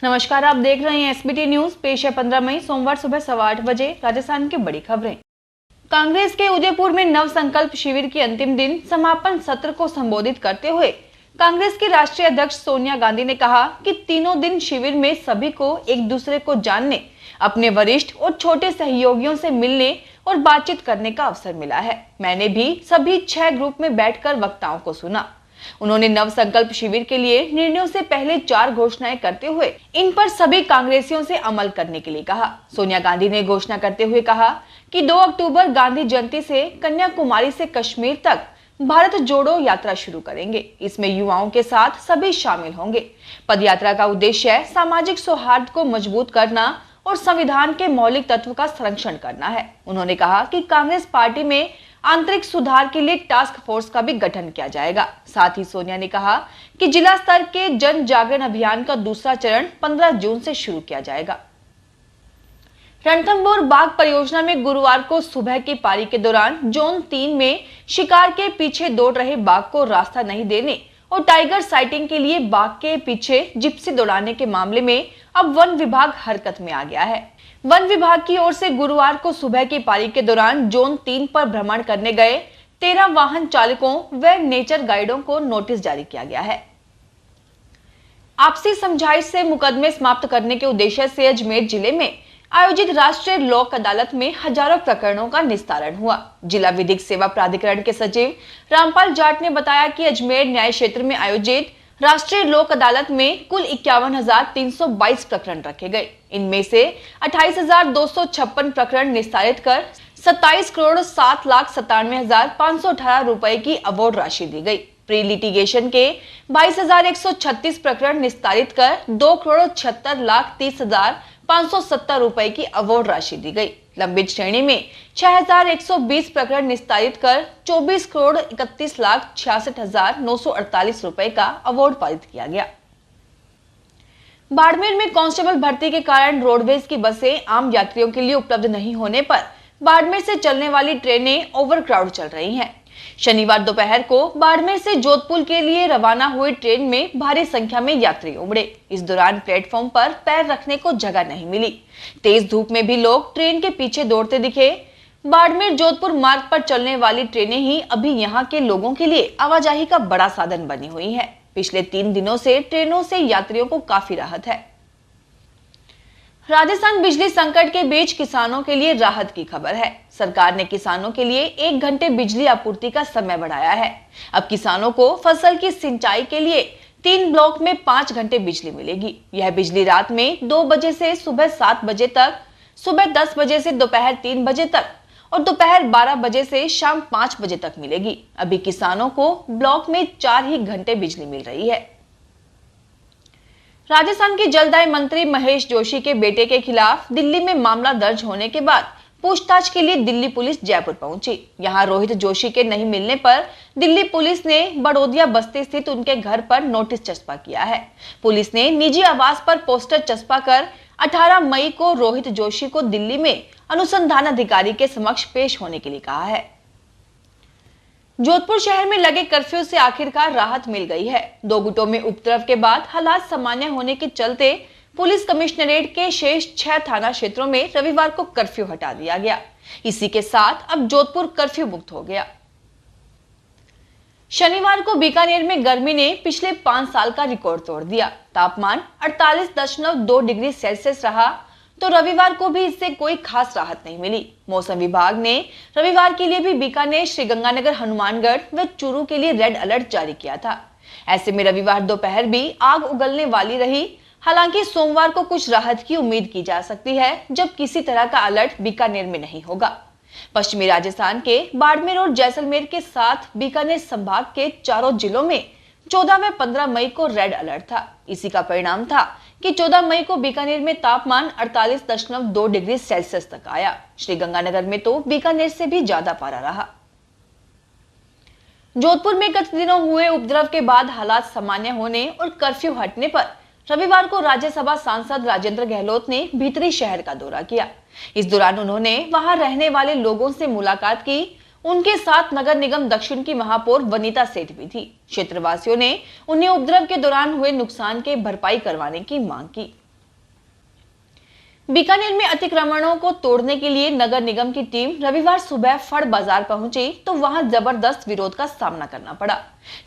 नमस्कार, आप देख रहे हैं एसबीटी न्यूज। पेश है 15 मई सोमवार सुबह 8:15 बजे राजस्थान की बड़ी खबरें। कांग्रेस के उदयपुर में नव संकल्प शिविर के अंतिम दिन समापन सत्र को संबोधित करते हुए कांग्रेस की राष्ट्रीय अध्यक्ष सोनिया गांधी ने कहा कि तीनों दिन शिविर में सभी को एक दूसरे को जानने, अपने वरिष्ठ और छोटे सहयोगियों से मिलने और बातचीत करने का अवसर मिला है। मैंने भी सभी 6 ग्रुप में बैठकर वक्ताओं को सुना। उन्होंने नव संकल्प शिविर के लिए निर्णयों से पहले 4 घोषणाएं करते हुए इन पर सभी कांग्रेसियों से अमल करने के लिए कहा। सोनिया गांधी ने घोषणा करते हुए कहा कि 2 अक्टूबर गांधी जयंती से कन्याकुमारी से कश्मीर तक भारत जोड़ो यात्रा शुरू करेंगे। इसमें युवाओं के साथ सभी शामिल होंगे। पदयात्रा का उद्देश्य है सामाजिक सौहार्द को मजबूत करना और संविधान के मौलिक तत्व का संरक्षण करना है। उन्होंने कहा कि कांग्रेस पार्टी में आंतरिक सुधार के लिए टास्क फोर्स का भी गठन किया जाएगा। साथ ही सोनिया ने कहा कि जिला स्तर के जन जागरण अभियान का दूसरा चरण 15 जून से शुरू किया जाएगा। रणथंभौर बाघ परियोजना में गुरुवार को सुबह की पारी के दौरान जोन 3 में शिकार के पीछे दौड़ रहे बाघ को रास्ता नहीं देने और टाइगर साइटिंग के लिए बाघ के पीछे जिप्सी दौड़ाने के मामले में अब वन विभाग हरकत में आ गया है। वन विभाग की ओर से गुरुवार को सुबह की पारी के दौरान जोन 3 पर भ्रमण करने गए 13 वाहन चालकों व नेचर गाइडों को नोटिस जारी किया गया है। आपसी समझाइश से मुकदमे समाप्त करने के उद्देश्य से अजमेर जिले में आयोजित राष्ट्रीय लोक अदालत में हजारों प्रकरणों का निस्तारण हुआ। जिला विधिक सेवा प्राधिकरण के सचिव रामपाल जाट ने बताया कि अजमेर न्याय क्षेत्र में आयोजित राष्ट्रीय लोक अदालत में कुल 51,322 प्रकरण रखे गए। इनमें से 28,256 प्रकरण निस्तारित कर 27 करोड़ 7,97,518 रुपए की अवार्ड राशि दी गई। प्री लिटिगेशन के 22,136 प्रकरण निस्तारित कर 2 करोड़ 76,30,570 रुपए की अवार्ड राशि दी गई। लंबित श्रेणी में 6,120 प्रकरण निस्तारित कर 24 करोड़ 31,66,948 रुपए का अवार्ड पारित किया गया। बाड़मेर में कांस्टेबल भर्ती के कारण रोडवेज की बसें आम यात्रियों के लिए उपलब्ध नहीं होने पर बाड़मेर से चलने वाली ट्रेनें ओवरक्राउड चल रही हैं। शनिवार दोपहर को बाड़मेर से जोधपुर के लिए रवाना हुई ट्रेन में भारी संख्या में यात्री उमड़े। इस दौरान प्लेटफॉर्म पर पैर रखने को जगह नहीं मिली। तेज धूप में भी लोग ट्रेन के पीछे दौड़ते दिखे। बाड़मेर जोधपुर मार्ग पर चलने वाली ट्रेनें ही अभी यहां के लोगों के लिए आवाजाही का बड़ा साधन बनी हुई है। पिछले 3 दिनों से ट्रेनों से यात्रियों को काफी राहत है। राजस्थान बिजली संकट के बीच किसानों के लिए राहत की खबर है। सरकार ने किसानों के लिए 1 घंटे बिजली आपूर्ति का समय बढ़ाया है। अब किसानों को फसल की सिंचाई के लिए 3 ब्लॉक में 5 घंटे बिजली मिलेगी। यह बिजली रात में 2 बजे से सुबह 7 बजे तक, सुबह 10 बजे से दोपहर 3 बजे तक और दोपहर 12 बजे से शाम 5 बजे तक मिलेगी। अभी किसानों को ब्लॉक में 4 ही घंटे बिजली मिल रही है। राजस्थान के जलदाय मंत्री महेश जोशी के बेटे के खिलाफ दिल्ली में मामला दर्ज होने के बाद पूछताछ के लिए दिल्ली पुलिस जयपुर पहुंची। यहां रोहित जोशी के नहीं मिलने पर दिल्ली पुलिस ने बड़ौदिया बस्ती स्थित उनके घर पर नोटिस चस्पा किया है। पुलिस ने निजी आवास पर पोस्टर चस्पा कर 18 मई को रोहित जोशी को दिल्ली में अनुसंधान अधिकारी के समक्ष पेश होने के लिए कहा है। जोधपुर शहर में लगे कर्फ्यू से आखिरकार राहत मिल गई है। 2 गुटों में उपद्रव के बाद हालात सामान्य होने के चलते पुलिस कमिश्नरेट के शेष 6 थाना क्षेत्रों में रविवार को कर्फ्यू हटा दिया गया। इसी के साथ अब जोधपुर कर्फ्यू मुक्त हो गया। शनिवार को बीकानेर में गर्मी ने पिछले 5 साल का रिकॉर्ड तोड़ दिया। तापमान 48.2 डिग्री सेल्सियस रहा तो रविवार को भी इससे कोई खास राहत नहीं मिली। मौसम विभाग ने रविवार के लिए भी बीकानेर, श्रीगंगानगर, हनुमानगढ़ व चूरू के लिए रेड अलर्ट जारी किया था। ऐसे में रविवार दोपहर भी आग उगलने वाली रही। हालांकि सोमवार को कुछ राहत की उम्मीद की जा सकती है, जब किसी तरह का अलर्ट बीकानेर में नहीं होगा। पश्चिमी राजस्थान के बाड़मेर और जैसलमेर के साथ बीकानेर संभाग के चारों जिलों में 14 व 15 मई को रेड अलर्ट था। इसी का परिणाम था कि 14 मई को बीकानेर में तापमान 48.2 डिग्री सेल्सियस तक आया। श्रीगंगानगर में तो बीकानेर से भी ज्यादा पारा रहा। जोधपुर में गत दिनों हुए उपद्रव के बाद हालात सामान्य होने और कर्फ्यू हटने पर रविवार को राज्यसभा सांसद राजेंद्र गहलोत ने भीतरी शहर का दौरा किया। इस दौरान उन्होंने वहां रहने वाले लोगों से मुलाकात की। उनके साथ नगर निगम दक्षिण की महापौर वनीता सेठ भी थी। क्षेत्रवासियों ने उन्हें उपद्रव के दौरान हुए नुकसान के भरपाई करवाने की मांग की। बीकानेर में अतिक्रमणों को तोड़ने के लिए नगर निगम की टीम रविवार सुबह फड़ बाजार पहुंची तो वहां जबरदस्त विरोध का सामना करना पड़ा।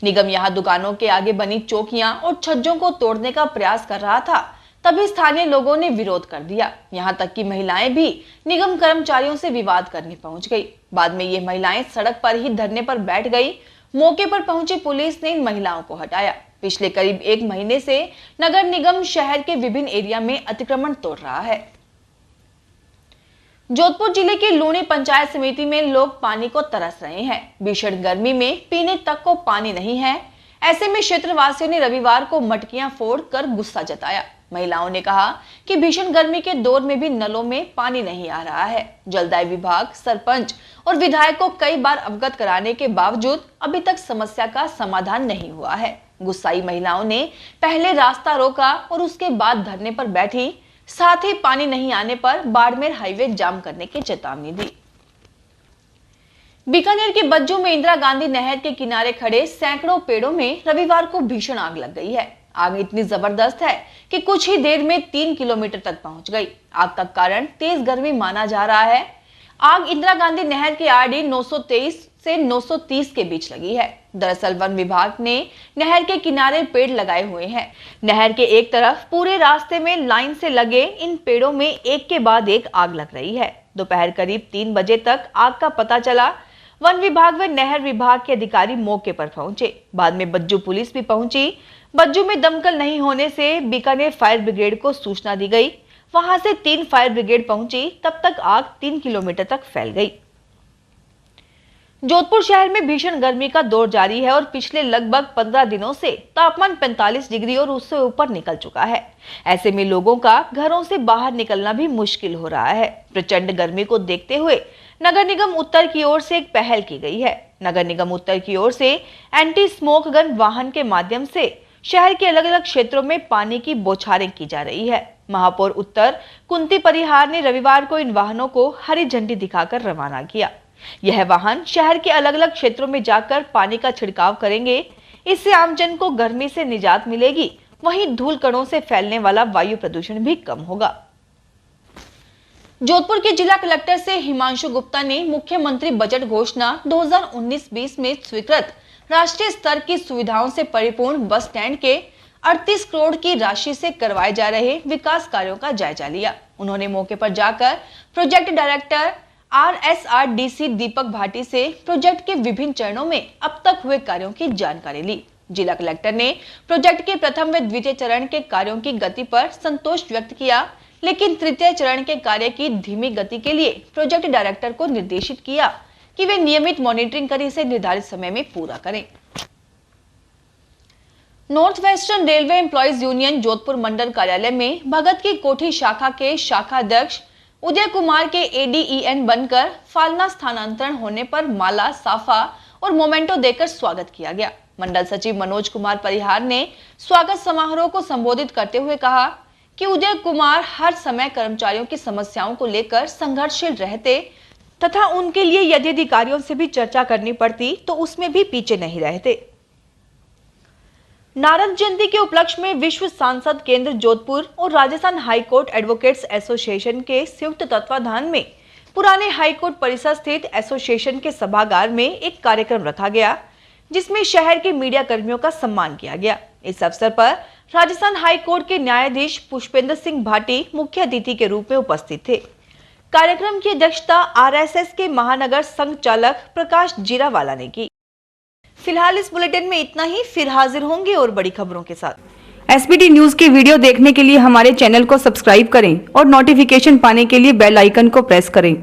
निगम यहां दुकानों के आगे बनी चौकियां और छज्जों को तोड़ने का प्रयास कर रहा था, तभी स्थानीय लोगों ने विरोध कर दिया। यहां तक कि महिलाएं भी निगम कर्मचारियों से विवाद करने पहुंच गई। बाद में ये महिलाएं सड़क पर ही धरने पर बैठ गई। मौके पर पहुंची पुलिस ने इन महिलाओं को हटाया। पिछले करीब 1 महीने से नगर निगम शहर के विभिन्न एरिया में अतिक्रमण तोड़ रहा है। जोधपुर जिले के लूणी पंचायत समिति में लोग पानी को तरस रहे हैं। भीषण गर्मी में पीने तक को पानी नहीं है। ऐसे में क्षेत्रवासियों ने रविवार को मटकियां फोड़कर गुस्सा जताया। महिलाओं ने कहा कि भीषण गर्मी के दौर में भी नलों में पानी नहीं आ रहा है। जलदाय विभाग, सरपंच और विधायक को कई बार अवगत कराने के बावजूद अभी तक समस्या का समाधान नहीं हुआ है। गुस्साई महिलाओं ने पहले रास्ता रोका और उसके बाद धरने पर बैठी। साथ ही पानी नहीं आने पर बाड़मेर हाईवे जाम करने की चेतावनी दी। बीकानेर के बज्जू में इंदिरा गांधी नहर के किनारे खड़े सैकड़ों पेड़ों में रविवार को भीषण आग लग गई है। आग इतनी जबरदस्त है कि कुछ ही देर में 3 किलोमीटर तक पहुंच गई। आग का कारण तेज गर्मी माना जा रहा है। आग इंदिरा गांधी नहर के आरडी 923 से 930 के बीच लगी है। दरअसल वन विभाग ने नहर के किनारे पेड़ लगाए हुए हैं। नहर के एक तरफ पूरे रास्ते में लाइन से लगे इन पेड़ों में एक के बाद एक आग लग रही है। दोपहर करीब 3 बजे तक आग का पता चला। वन विभाग व नहर विभाग के अधिकारी मौके पर पहुंचे। बाद में बज्जू पुलिस भी पहुंची। बज्जू में दमकल नहीं होने से बीकानेर फायर ब्रिगेड को सूचना दी गई। वहां से 3 फायर ब्रिगेड पहुंची। तब तक आग 3 किलोमीटर तक फैल गई। जोधपुर शहर में भीषण गर्मी का दौर जारी है और पिछले लगभग 15 दिनों से तापमान 45 डिग्री और उससे ऊपर निकल चुका है। ऐसे में लोगों का घरों से बाहर निकलना भी मुश्किल हो रहा है। प्रचंड गर्मी को देखते हुए नगर निगम उत्तर की ओर से एक पहल की गई है। नगर निगम उत्तर की ओर से एंटी स्मोक गन वाहन के माध्यम से शहर के अलग अलग क्षेत्रों में पानी की बौछारें की जा रही है। महापौर उत्तर कुंती परिहार ने रविवार को इन वाहनों को हरी झंडी दिखाकर रवाना किया। यह वाहन शहर के अलग अलग क्षेत्रों में जाकर पानी का छिड़काव करेंगे। इससे आमजन को गर्मी से निजात मिलेगी, वहीं धूल कणों से फैलने वाला वायु प्रदूषण भी कम होगा। जोधपुर के जिला कलेक्टर से हिमांशु गुप्ता ने मुख्यमंत्री बजट घोषणा 2019-20 में स्वीकृत राष्ट्रीय स्तर की सुविधाओं से परिपूर्ण बस स्टैंड के 38 करोड़ की राशि से करवाए जा रहे विकास कार्यों का जायजा लिया। उन्होंने मौके पर जाकर प्रोजेक्ट डायरेक्टर RSRDC दीपक भाटी से प्रोजेक्ट के विभिन्न चरणों में अब तक हुए कार्यों की जानकारी ली। जिला कलेक्टर ने प्रोजेक्ट के प्रथम व द्वितीय चरण के कार्यों की गति पर संतोष व्यक्त किया, लेकिन तृतीय चरण के कार्य की धीमी गति के लिए प्रोजेक्ट डायरेक्टर को निर्देशित किया कि वे नियमित मॉनिटरिंग कर इसे निर्धारित समय में पूरा करें। North western railway employees union Jodhpur मंडल कार्यालय में भगत की कोठी शाखा के शाखा अध्यक्ष उदय कुमार के ADEN बनकर फालना स्थानांतरण होने पर माला, साफा और मोमेंटो देकर स्वागत किया गया। मंडल सचिव मनोज कुमार परिहार ने स्वागत समारोह को संबोधित करते हुए कहा कि उदय कुमार हर समय कर्मचारियों की समस्याओं को लेकर संघर्षशील रहते तथा उनके लिए यदि अधिकारियों से भी चर्चा करनी पड़ती तो उसमें भी पीछे नहीं रहते। नारद जयंती के उपलक्ष्य में विश्व सांसद केंद्र जोधपुर और राजस्थान हाईकोर्ट एडवोकेट्स एसोसिएशन के संयुक्त तत्वाधान में पुराने हाईकोर्ट परिसर स्थित एसोसिएशन के सभागार में एक कार्यक्रम रखा गया, जिसमें शहर के मीडिया कर्मियों का सम्मान किया गया। इस अवसर पर राजस्थान हाईकोर्ट के न्यायाधीश पुष्पेंद्र सिंह भाटी मुख्य अतिथि के रूप में उपस्थित थे। कार्यक्रम की अध्यक्षता RSS के महानगर संघ चालक प्रकाश जीरावाला ने की। फिलहाल इस बुलेटिन में इतना ही। फिर हाजिर होंगे और बड़ी खबरों के साथ। SBT न्यूज के वीडियो देखने के लिए हमारे चैनल को सब्सक्राइब करें और नोटिफिकेशन पाने के लिए बेल आइकन को प्रेस करें।